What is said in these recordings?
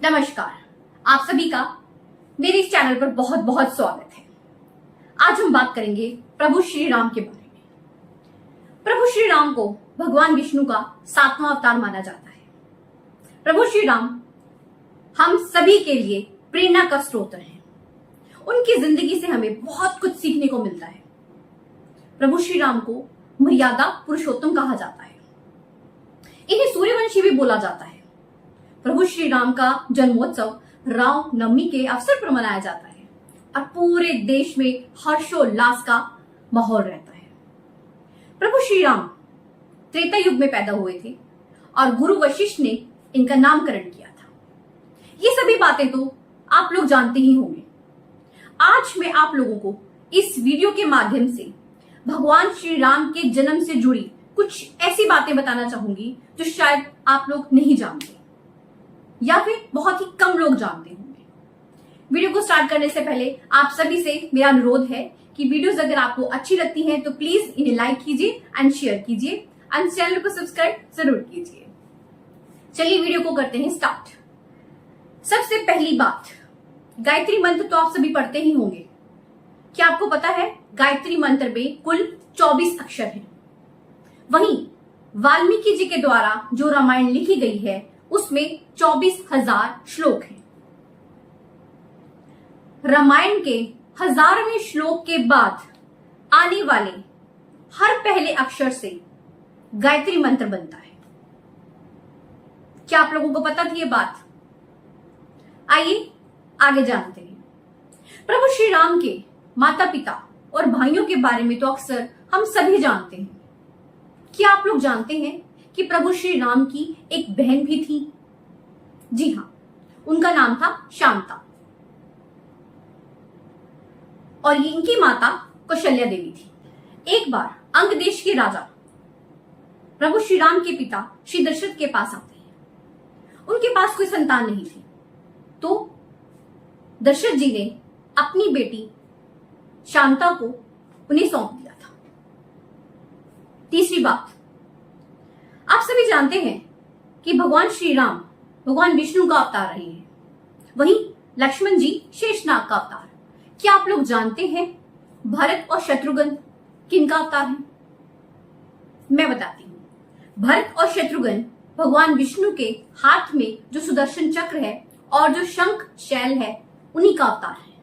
नमस्कार, आप सभी का मेरे इस चैनल पर बहुत बहुत स्वागत है। आज हम बात करेंगे प्रभु श्री राम के बारे में। प्रभु श्री राम को भगवान विष्णु का 7वां अवतार माना जाता है। प्रभु श्री राम हम सभी के लिए प्रेरणा का स्रोत हैं। उनकी जिंदगी से हमें बहुत कुछ सीखने को मिलता है। प्रभु श्री राम को मर्यादा पुरुषोत्तम कहा जाता है। इन्हें सूर्यवंशी भी बोला जाता है। प्रभु श्री राम का जन्मोत्सव राम नवमी के अवसर पर मनाया जाता है और पूरे देश में हर्षोल्लास का माहौल रहता है। प्रभु श्री राम त्रेता युग में पैदा हुए थे और गुरु वशिष्ठ ने इनका नामकरण किया था। ये सभी बातें तो आप लोग जानते ही होंगे। आज मैं आप लोगों को इस वीडियो के माध्यम से भगवान श्री राम के जन्म से जुड़ी कुछ ऐसी बातें बताना चाहूंगी जो शायद आप लोग नहीं जानते या फिर बहुत ही कम लोग जानते होंगे। वीडियो को स्टार्ट करने से पहले आप सभी से मेरा अनुरोध है कि वीडियोस अगर आपको अच्छी लगती हैं तो प्लीज इन्हें लाइक कीजिए एंड शेयर कीजिए एंड चैनल को सब्सक्राइब जरूर कीजिए। चलिए वीडियो को करते हैं स्टार्ट। सबसे पहली बात, गायत्री मंत्र तो आप सभी पढ़ते ही होंगे। क्या आपको पता है गायत्री मंत्र में कुल 24 अक्षर हैं। वहीं वाल्मीकि जी के द्वारा जो रामायण लिखी गई है उसमें 24,000 श्लोक हैं। रामायण के 1000वें श्लोक के बाद आने वाले हर पहले अक्षर से गायत्री मंत्र बनता है। क्या आप लोगों को पता थी ये बात? आइए आगे जानते हैं। प्रभु श्री राम के माता पिता और भाइयों के बारे में तो अक्सर हम सभी जानते हैं। क्या आप लोग जानते हैं कि प्रभु श्री राम की एक बहन भी थी? जी हाँ, उनका नाम था शांता और इनकी माता कौशल्या देवी थी। एक बार अंग देश के राजा प्रभु श्री राम के पिता श्री दशरथ के पास आते हैं। उनके पास कोई संतान नहीं थी, तो दशरथ जी ने अपनी बेटी शांता को उन्हें सौंप दिया था। तीसरी बात, आप सभी जानते हैं कि भगवान श्री राम भगवान विष्णु का अवतार रहे हैं। वहीं लक्ष्मण जी शेषनाग का अवतार। क्या आप लोग जानते हैं भरत और शत्रुघ्न किनका अवतार है? मैं बताती हूँ। भरत और शत्रुघ्न भगवान विष्णु के हाथ में जो सुदर्शन चक्र है और जो शंख शैल है उन्हीं का अवतार है।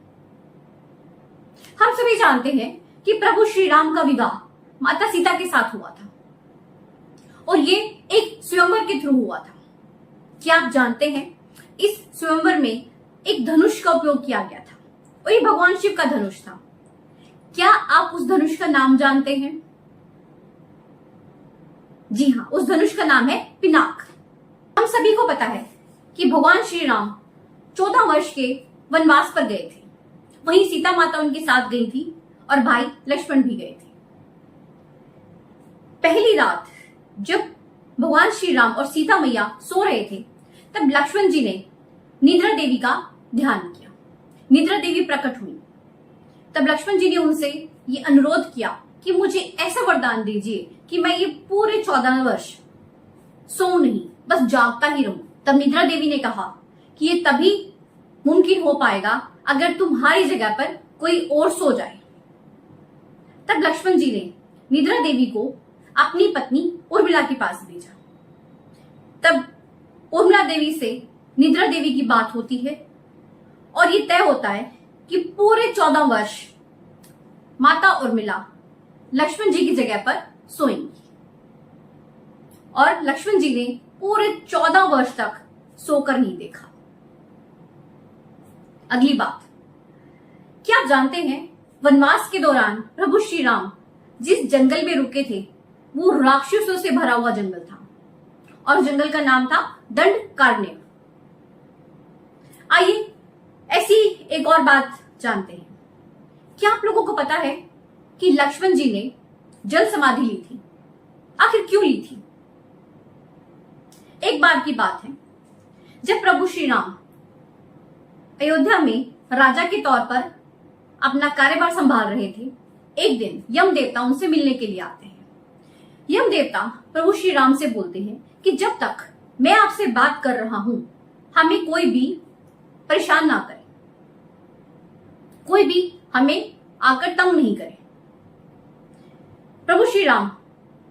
हम सभी जानते हैं कि प्रभु श्री राम का विवाह माता सीता के साथ हुआ था और ये एक स्वयंवर के थ्रू हुआ था। क्या आप जानते हैं इस स्वयंवर में एक धनुष का उपयोग किया गया था और ये भगवान शिव का धनुष था। क्या आप उस धनुष का नाम जानते हैं? जी हाँ, उस धनुष का नाम है पिनाक। हम सभी को पता है कि भगवान श्री राम 14 वर्ष के वनवास पर गए थे। वहीं सीता माता उनके साथ गई थी और भाई लक्ष्मण भी गए थे। पहली रात जब भगवान श्री राम और सीता मैया सो रहे थे तब लक्ष्मण जी ने निद्रा देवी का ध्यान किया। निद्रा देवी प्रकट हुई। तब लक्ष्मण जी ने उनसे ये अनुरोध किया कि मुझे ऐसा वरदान दीजिए कि मैं ये पूरे 14 वर्ष सो नहीं, बस जागता ही रहूं। तब निद्रा देवी ने कहा कि ये तभी मुमकिन हो पाएगा अगर तुम्हारी जगह पर कोई और सो जाए। तब लक्ष्मण जी ने निद्रा देवी को अपनी पत्नी उर्मिला के पास भेजा। तब उर्मिला देवी से निद्रा देवी की बात होती है और ये तय होता है कि पूरे 14 वर्ष माता उर्मिला लक्ष्मण जी की जगह पर सोएंगी और लक्ष्मण जी ने पूरे 14 वर्ष तक सोकर नहीं देखा। अगली बात, क्या आप जानते हैं वनवास के दौरान प्रभु श्री राम जिस जंगल में रुके थे वो राक्षसों से भरा हुआ जंगल था और जंगल का नाम था दंडकारण्य। आइए ऐसी एक और बात जानते हैं। क्या आप लोगों को पता है कि लक्ष्मण जी ने जल समाधि ली थी? आखिर क्यों ली थी? एक बार की बात है, जब प्रभु श्री राम अयोध्या में राजा के तौर पर अपना कार्यभार संभाल रहे थे, एक दिन यम देवता उनसे मिलने के लिए आते हैं। यम देवता प्रभु श्री राम से बोलते हैं कि जब तक मैं आपसे बात कर रहा हूं हमें कोई भी परेशान ना करे, कोई भी हमें आकर तंग नहीं करे। प्रभु श्री राम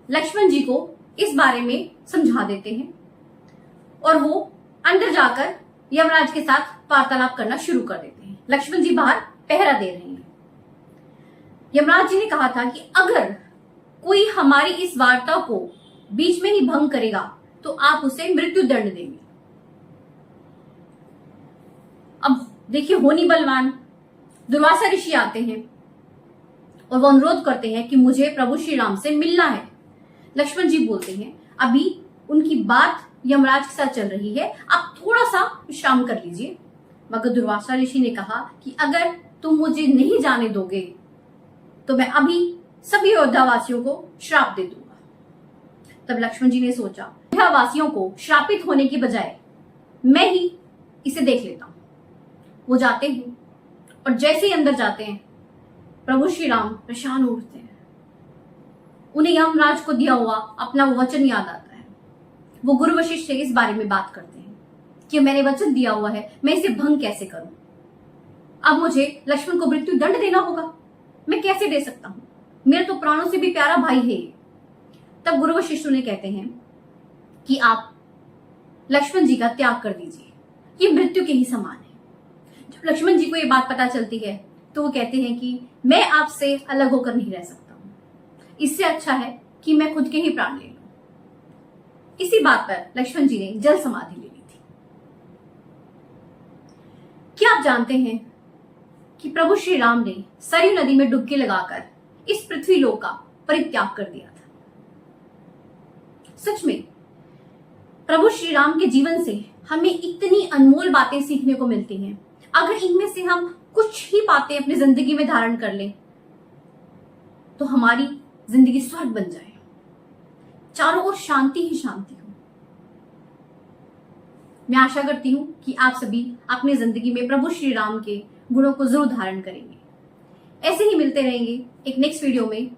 लक्ष्मण जी को इस बारे में समझा देते हैं और वो अंदर जाकर यमराज के साथ वार्तालाप करना शुरू कर देते हैं। लक्ष्मण जी बाहर पहरा दे रहे हैं। यमराज जी ने कहा था कि अगर कोई हमारी इस वार्ता को बीच में ही भंग करेगा तो आप उसे मृत्यु दंड देंगे। अब देखिए, होनी बलवान दुर्वासा ऋषि आते हैं और वो अनुरोध करते हैं कि मुझे प्रभु श्री राम से मिलना है। लक्ष्मण जी बोलते हैं अभी उनकी बात यमराज के साथ चल रही है, आप थोड़ा सा विश्राम कर लीजिए। मगर दुर्वासा ऋषि ने कहा कि अगर तुम मुझे नहीं जाने दोगे तो मैं अभी सभी अयोध्या वासियों को श्राप दे दूंगा। तब लक्ष्मण जी ने सोचा, अयोध्या वासियों को श्रापित होने की बजाय मैं ही इसे देख लेता हूं। वो जाते हैं और जैसे ही अंदर जाते हैं प्रभु श्री राम परेशान उठते हैं। उन्हें यमराज को दिया हुआ अपना वो वचन याद आता है। वो गुरु वशिष्ठ से इस बारे में बात करते हैं कि मैंने वचन दिया हुआ है, मैं इसे भंग कैसे करूं। अब मुझे लक्ष्मण को मृत्यु दंड देना होगा, मैं कैसे दे सकता हूं, मेरा तो प्राणों से भी प्यारा भाई है। तब गुरु वशिष्ठ उन्हें कहते हैं कि आप लक्ष्मण जी का त्याग कर दीजिए, ये मृत्यु के ही समान है। जब लक्ष्मण जी को ये बात पता चलती है तो वो कहते हैं कि मैं आपसे अलग होकर नहीं रह सकता हूं, इससे अच्छा है कि मैं खुद के ही प्राण ले लूं। इसी बात पर लक्ष्मण जी ने जल समाधि ले ली थी। क्या आप जानते हैं कि प्रभु श्री राम ने सरयू नदी में डुबकी लगाकर इस पृथ्वी लोक का परित्याग कर दिया था। सच में प्रभु श्री राम के जीवन से हमें इतनी अनमोल बातें सीखने को मिलती हैं। अगर इनमें से हम कुछ ही बातें अपनी जिंदगी में धारण कर लें तो हमारी जिंदगी स्वर्ग बन जाए, चारों ओर शांति ही शांति हो। मैं आशा करती हूं कि आप सभी अपनी जिंदगी में प्रभु श्री राम के गुणों को जरूर धारण करेंगे। ऐसे ही मिलते रहेंगे एक नेक्स्ट वीडियो में।